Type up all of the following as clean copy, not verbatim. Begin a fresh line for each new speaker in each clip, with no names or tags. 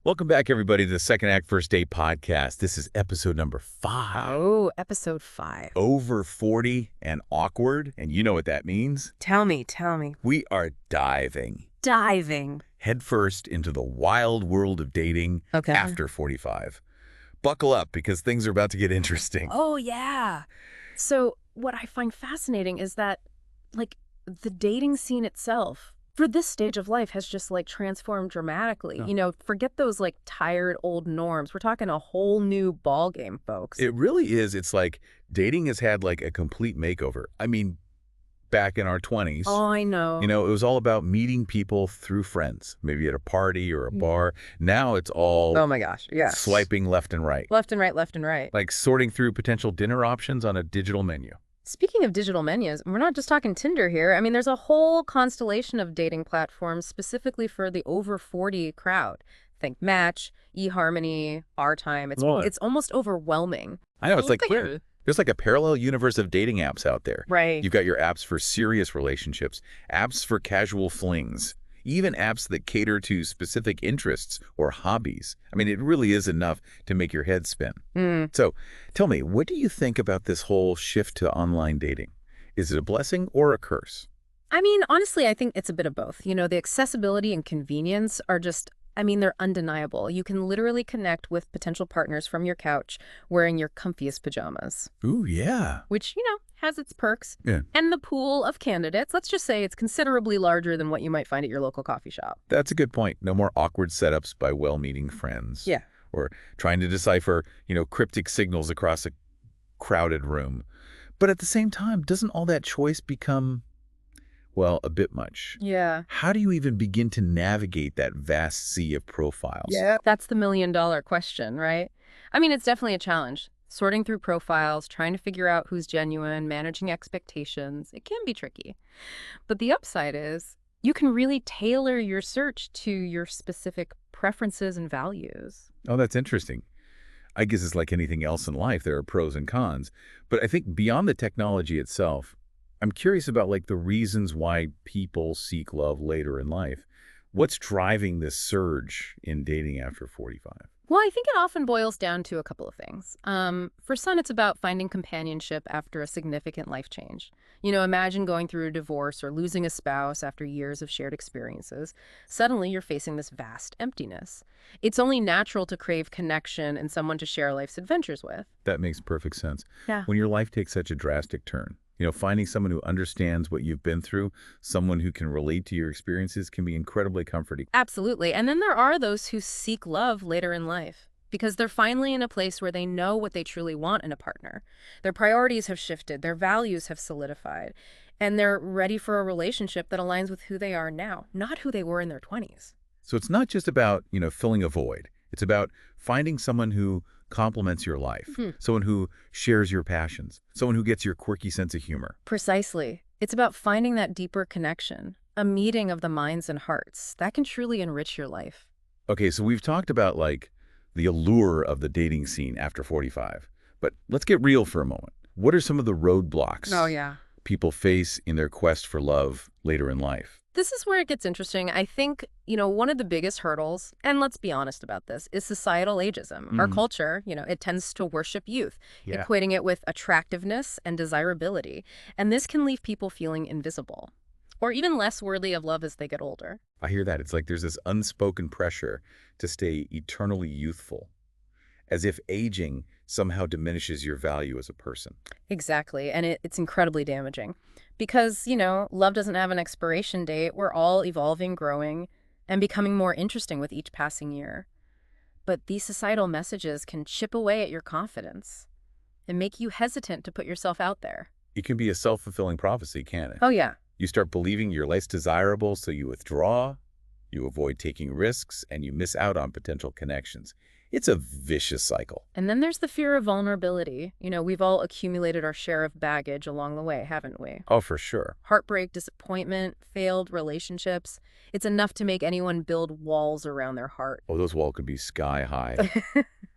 Welcome back, everybody, to the Second Act First Date podcast. This is episode number 5.
Oh, episode 5.
Over 40 and awkward, and you know what that means.
Tell me.
We are diving
Diving.
headfirst into the wild world of dating
Okay.
after 45. Buckle up, because things are about to get interesting.
Oh, yeah. So what I find fascinating is that, the dating scene itself for this stage of life has just, transformed dramatically.
Oh.
Forget those, tired old norms. We're talking a whole new ballgame, folks.
It really is. It's like dating has had, a complete makeover. I mean, back in our 20s.
Oh, I know.
It was all about meeting people through friends, maybe at a party or a bar. Now it's all
Oh, my gosh. Yes.
swiping left and right.
Left and right.
Like sorting through potential dinner options on a digital menu.
Speaking of digital menus, we're not just talking Tinder here. I mean, there's a whole constellation of dating platforms specifically for the over 40 crowd. Think Match, eHarmony, Our Time. It's almost overwhelming.
I know, it's like there's like a parallel universe of dating apps out there.
Right.
You've got your apps for serious relationships, apps for casual flings, even apps that cater to specific interests or hobbies. I mean, it really is enough to make your head spin. So tell me, what do you think about this whole shift to online dating? Is it a blessing or a curse?
I mean, honestly, I think it's a bit of both. The accessibility and convenience are they're undeniable. You can literally connect with potential partners from your couch wearing your comfiest pajamas.
Ooh, yeah.
Which, has its perks.
Yeah.
And the pool of candidates, let's just say it's considerably larger than what you might find at your local coffee shop.
That's a good point. No more awkward setups by well-meaning friends.
Yeah.
Or trying to decipher, cryptic signals across a crowded room. But at the same time, doesn't all that choice become, a bit much?
Yeah.
How do you even begin to navigate that vast sea of profiles?
Yeah. That's the million-dollar question, right? I mean, it's definitely a challenge. Sorting through profiles, trying to figure out who's genuine, managing expectations, it can be tricky. But the upside is you can really tailor your search to your specific preferences and values.
Oh, that's interesting. I guess it's like anything else in life. There are pros and cons. But I think beyond the technology itself, I'm curious about the reasons why people seek love later in life. What's driving this surge in dating after 45?
Well, I think it often boils down to a couple of things. For some, it's about finding companionship after a significant life change. Imagine going through a divorce or losing a spouse after years of shared experiences. Suddenly, you're facing this vast emptiness. It's only natural to crave connection and someone to share life's adventures with.
That makes perfect sense.
Yeah.
When your life takes such a drastic turn, finding someone who understands what you've been through, someone who can relate to your experiences can be incredibly comforting.
Absolutely. And then there are those who seek love later in life because they're finally in a place where they know what they truly want in a partner. Their priorities have shifted, their values have solidified, and they're ready for a relationship that aligns with who they are now, not who they were in their 20s.
So it's not just about, filling a void. It's about finding someone who complements your life, someone who shares your passions, someone who gets your quirky sense of humor.
Precisely. It's about finding that deeper connection, a meeting of the minds and hearts that can truly enrich your life.
Okay, so we've talked about the allure of the dating scene after 45, but let's get real for a moment. What are some of the roadblocks people face in their quest for love later in life?
This is where it gets interesting. I think, one of the biggest hurdles, and let's be honest about this, is societal ageism. Our culture, it tends to worship youth, equating it with attractiveness and desirability. And this can leave people feeling invisible or even less worthy of love as they get older.
I hear that. It's like there's this unspoken pressure to stay eternally youthful, as if aging somehow diminishes your value as a person.
Exactly. And it's incredibly damaging because, love doesn't have an expiration date. We're all evolving, growing, and becoming more interesting with each passing year. But these societal messages can chip away at your confidence and make you hesitant to put yourself out there.
It can be a self-fulfilling prophecy, can't it?
Oh, yeah.
You start believing you're less desirable, so you withdraw, you avoid taking risks, and you miss out on potential connections. It's a vicious cycle.
And then there's the fear of vulnerability. We've all accumulated our share of baggage along the way, haven't we?
Oh, for sure.
Heartbreak, disappointment, failed relationships. It's enough to make anyone build walls around their heart.
Oh, those walls could be sky high.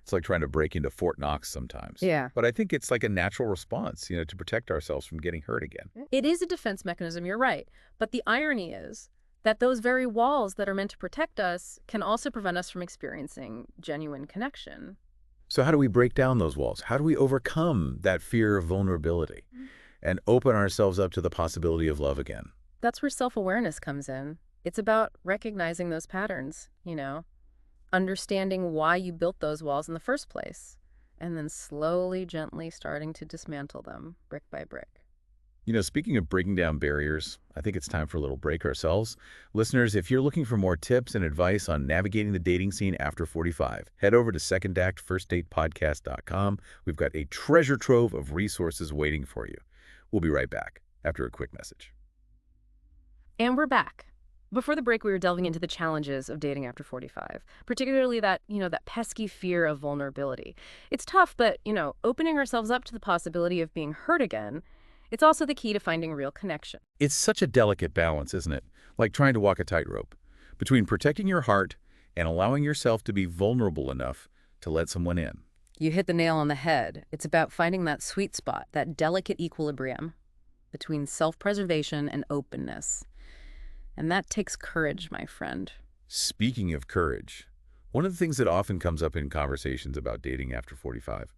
It's like trying to break into Fort Knox sometimes.
Yeah.
But I think it's like a natural response, to protect ourselves from getting hurt again.
It is a defense mechanism, you're right. But the irony is that those very walls that are meant to protect us can also prevent us from experiencing genuine connection.
So how do we break down those walls? How do we overcome that fear of vulnerability and open ourselves up to the possibility of love again?
That's where self-awareness comes in. It's about recognizing those patterns, understanding why you built those walls in the first place, and then slowly, gently starting to dismantle them brick by brick.
Speaking of breaking down barriers, I think it's time for a little break ourselves. Listeners, if you're looking for more tips and advice on navigating the dating scene after 45, head over to secondactfirstdatepodcast.com. We've got a treasure trove of resources waiting for you. We'll be right back after a quick message.
And we're back. Before the break, we were delving into the challenges of dating after 45, particularly that pesky fear of vulnerability. It's tough, but, opening ourselves up to the possibility of being hurt again, it's also the key to finding real connection.
It's such a delicate balance, isn't it? Like trying to walk a tightrope between protecting your heart and allowing yourself to be vulnerable enough to let someone in.
You hit the nail on the head. It's about finding that sweet spot, that delicate equilibrium between self-preservation and openness. And that takes courage, my friend.
Speaking of courage, one of the things that often comes up in conversations about dating after 45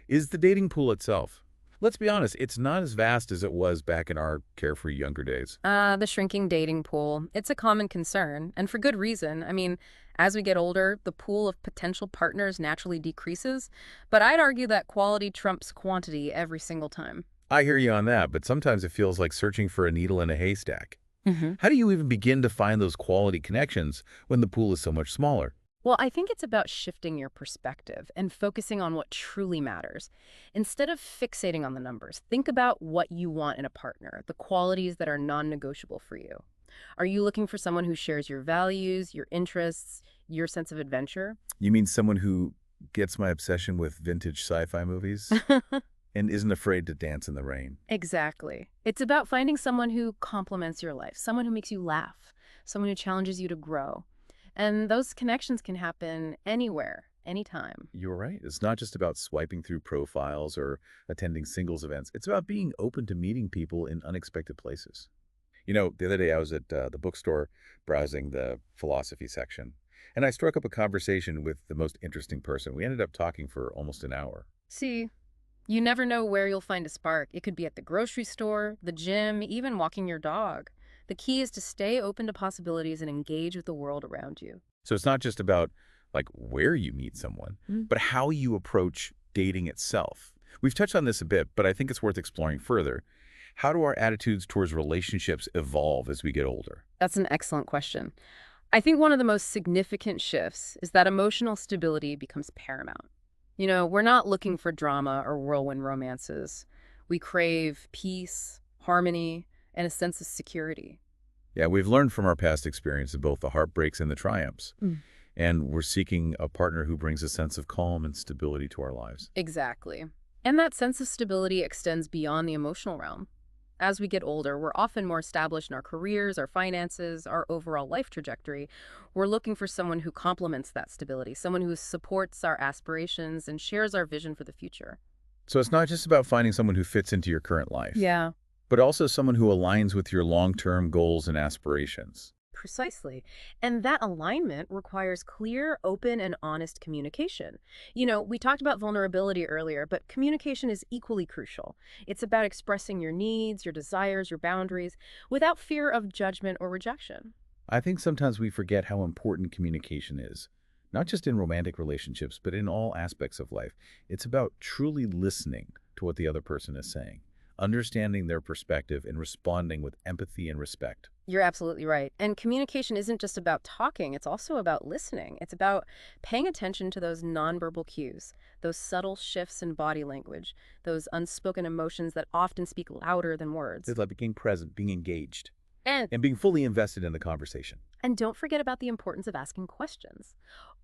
is the dating pool itself. Let's be honest, it's not as vast as it was back in our carefree younger days.
The shrinking dating pool. It's a common concern, and for good reason. I mean, as we get older, the pool of potential partners naturally decreases, but I'd argue that quality trumps quantity every single time.
I hear you on that, but sometimes it feels like searching for a needle in a haystack.
Mm-hmm.
How do you even begin to find those quality connections when the pool is so much smaller?
Well, I think it's about shifting your perspective and focusing on what truly matters. Instead of fixating on the numbers, think about what you want in a partner, the qualities that are non-negotiable for you. Are you looking for someone who shares your values, your interests, your sense of adventure?
You mean someone who gets my obsession with vintage sci-fi movies and isn't afraid to dance in the rain?
Exactly. It's about finding someone who complements your life, someone who makes you laugh, someone who challenges you to grow. And those connections can happen anywhere, anytime.
You're right. It's not just about swiping through profiles or attending singles events. It's about being open to meeting people in unexpected places. The other day I was at the bookstore browsing the philosophy section, and I struck up a conversation with the most interesting person. We ended up talking for almost an hour.
See, you never know where you'll find a spark. It could be at the grocery store, the gym, even walking your dog. The key is to stay open to possibilities and engage with the world around you.
So it's not just about where you meet someone, but how you approach dating itself. We've touched on this a bit, but I think it's worth exploring further. How do our attitudes towards relationships evolve as we get older?
That's an excellent question. I think one of the most significant shifts is that emotional stability becomes paramount. We're not looking for drama or whirlwind romances. We crave peace, harmony, and a sense of security.
Yeah, we've learned from our past experience of both the heartbreaks and the triumphs. And we're seeking a partner who brings a sense of calm and stability to our lives.
Exactly. And that sense of stability extends beyond the emotional realm. As we get older, we're often more established in our careers, our finances, our overall life trajectory. We're looking for someone who complements that stability, someone who supports our aspirations and shares our vision for the future.
So it's not just about finding someone who fits into your current life.
Yeah.
But also someone who aligns with your long-term goals and aspirations.
Precisely. And that alignment requires clear, open, and honest communication. We talked about vulnerability earlier, but communication is equally crucial. It's about expressing your needs, your desires, your boundaries, without fear of judgment or rejection.
I think sometimes we forget how important communication is, not just in romantic relationships, but in all aspects of life. It's about truly listening to what the other person is saying, understanding their perspective and responding with empathy and respect.
You're absolutely right. And communication isn't just about talking, it's also about listening. It's about paying attention to those nonverbal cues, those subtle shifts in body language, those unspoken emotions that often speak louder than words.
It's like being present, being engaged,
And
and being fully invested in the conversation.
And don't forget about the importance of asking questions.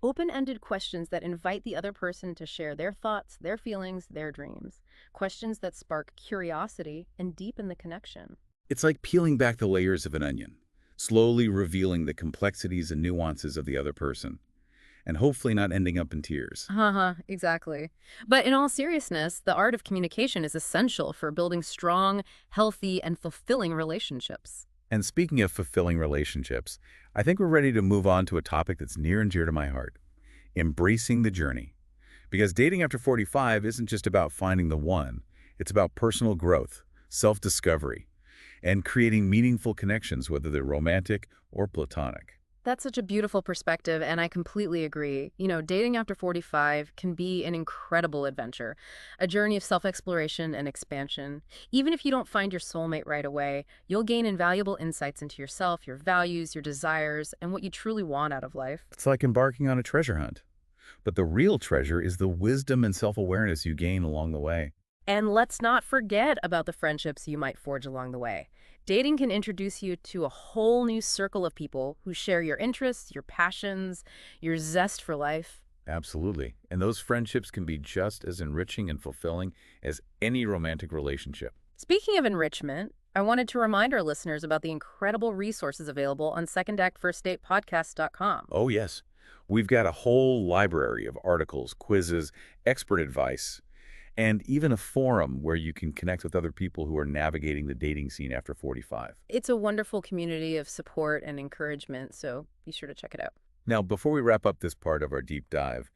Open-ended questions that invite the other person to share their thoughts, their feelings, their dreams. Questions that spark curiosity and deepen the connection.
It's like peeling back the layers of an onion, slowly revealing the complexities and nuances of the other person, and hopefully not ending up in tears.
Exactly. But in all seriousness, the art of communication is essential for building strong, healthy, and fulfilling relationships.
And speaking of fulfilling relationships, I think we're ready to move on to a topic that's near and dear to my heart, embracing the journey. Because dating after 45 isn't just about finding the one, it's about personal growth, self-discovery, and creating meaningful connections, whether they're romantic or platonic.
That's such a beautiful perspective, and I completely agree. Dating after 45 can be an incredible adventure, a journey of self-exploration and expansion. Even if you don't find your soulmate right away, you'll gain invaluable insights into yourself, your values, your desires, and what you truly want out of life.
It's like embarking on a treasure hunt. But the real treasure is the wisdom and self-awareness you gain along the way.
And let's not forget about the friendships you might forge along the way. Dating can introduce you to a whole new circle of people who share your interests, your passions, your zest for life.
Absolutely. And those friendships can be just as enriching and fulfilling as any romantic relationship.
Speaking of enrichment, I wanted to remind our listeners about the incredible resources available on secondactfirstdatepodcast.com.
Oh, yes. We've got a whole library of articles, quizzes, expert advice, and even a forum where you can connect with other people who are navigating the dating scene after 45.
It's a wonderful community of support and encouragement, so be sure to check it out.
Now, before we wrap up this part of our deep dive,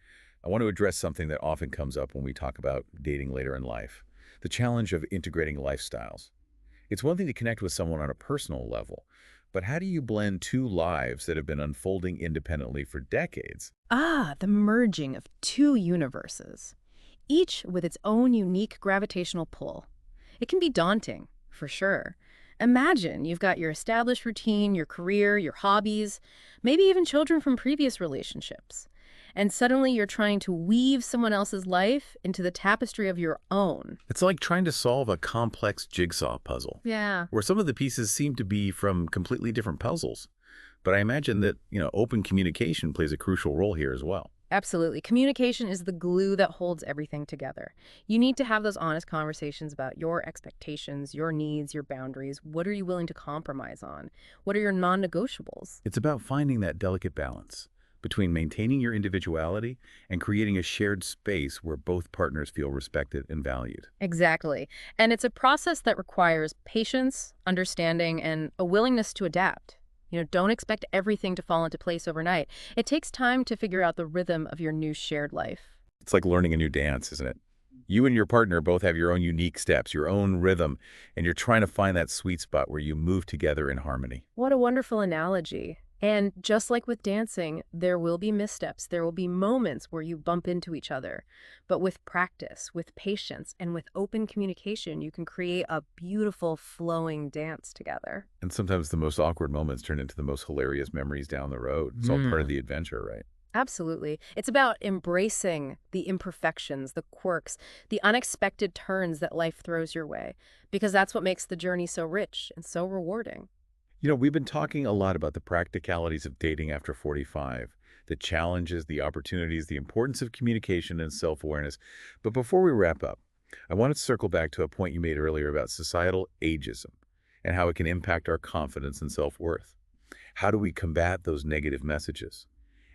I want to address something that often comes up when we talk about dating later in life, the challenge of integrating lifestyles. It's one thing to connect with someone on a personal level, but how do you blend two lives that have been unfolding independently for decades?
Ah, the merging of two universes, each with its own unique gravitational pull. It can be daunting, for sure. Imagine you've got your established routine, your career, your hobbies, maybe even children from previous relationships. And suddenly you're trying to weave someone else's life into the tapestry of your own.
It's like trying to solve a complex jigsaw puzzle,
Yeah.
where some of the pieces seem to be from completely different puzzles. But I imagine that, open communication plays a crucial role here as well.
Absolutely. Communication is the glue that holds everything together. You need to have those honest conversations about your expectations, your needs, your boundaries. What are you willing to compromise on? What are your non-negotiables?
It's about finding that delicate balance between maintaining your individuality and creating a shared space where both partners feel respected and valued.
Exactly. And it's a process that requires patience, understanding, and a willingness to adapt. Don't expect everything to fall into place overnight. It takes time to figure out the rhythm of your new shared life.
It's like learning a new dance, isn't it? You and your partner both have your own unique steps, your own rhythm, and you're trying to find that sweet spot where you move together in harmony.
What a wonderful analogy. And just like with dancing, there will be missteps. There will be moments where you bump into each other. But with practice, with patience, and with open communication, you can create a beautiful flowing dance together.
And sometimes the most awkward moments turn into the most hilarious memories down the road. It's all part of the adventure, right?
Absolutely. It's about embracing the imperfections, the quirks, the unexpected turns that life throws your way, because that's what makes the journey so rich and so rewarding.
We've been talking a lot about the practicalities of dating after 45, the challenges, the opportunities, the importance of communication and self-awareness. But before we wrap up, I want to circle back to a point you made earlier about societal ageism and how it can impact our confidence and self-worth. How do we combat those negative messages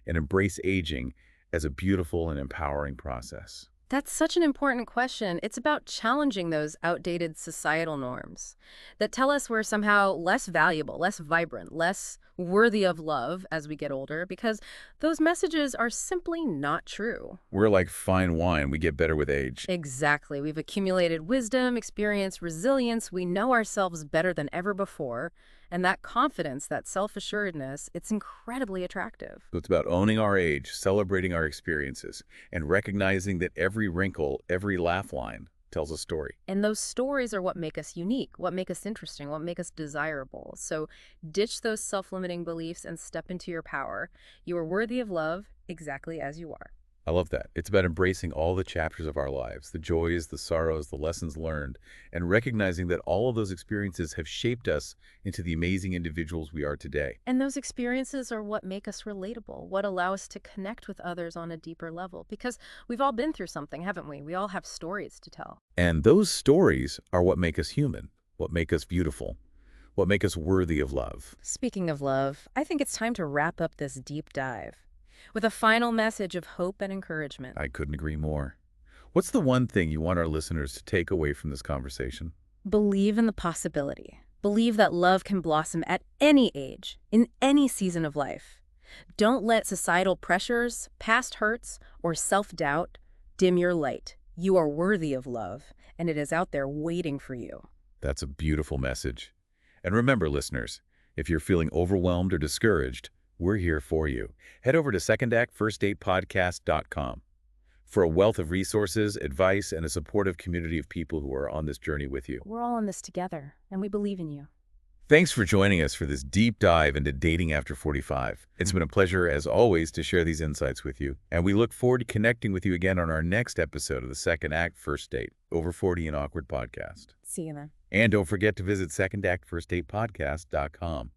and embrace aging as a beautiful and empowering process?
That's such an important question. It's about challenging those outdated societal norms that tell us we're somehow less valuable, less vibrant, less worthy of love as we get older, because those messages are simply not true.
We're like fine wine. We get better with age.
Exactly. We've accumulated wisdom, experience, resilience. We know ourselves better than ever before. And that confidence, that self-assuredness, it's incredibly attractive.
So it's about owning our age, celebrating our experiences, and recognizing that every wrinkle, every laugh line tells a story.
And those stories are what make us unique, what make us interesting, what make us desirable. So ditch those self-limiting beliefs and step into your power. You are worthy of love exactly as you are.
I love that. It's about embracing all the chapters of our lives, the joys, the sorrows, the lessons learned, and recognizing that all of those experiences have shaped us into the amazing individuals we are today.
And those experiences are what make us relatable, what allow us to connect with others on a deeper level. Because we've all been through something, haven't we? We all have stories to tell.
And those stories are what make us human, what make us beautiful, what make us worthy of love.
Speaking of love, I think it's time to wrap up this deep dive with a final message of hope and encouragement.
I couldn't agree more. What's the one thing you want our listeners to take away from this conversation?
Believe in the possibility. Believe that love can blossom at any age, in any season of life. Don't let societal pressures, past hurts, or self-doubt dim your light. You are worthy of love, and it is out there waiting for you.
That's a beautiful message. And remember, listeners, if you're feeling overwhelmed or discouraged, we're here for you. Head over to secondactfirstdatepodcast.com for a wealth of resources, advice, and a supportive community of people who are on this journey with you.
We're all in this together, and we believe in you.
Thanks for joining us for this deep dive into dating after 45. It's been a pleasure, as always, to share these insights with you, and we look forward to connecting with you again on our next episode of the Second Act First Date, Over 40 and Awkward podcast.
See you then.
And don't forget to visit secondactfirstdatepodcast.com.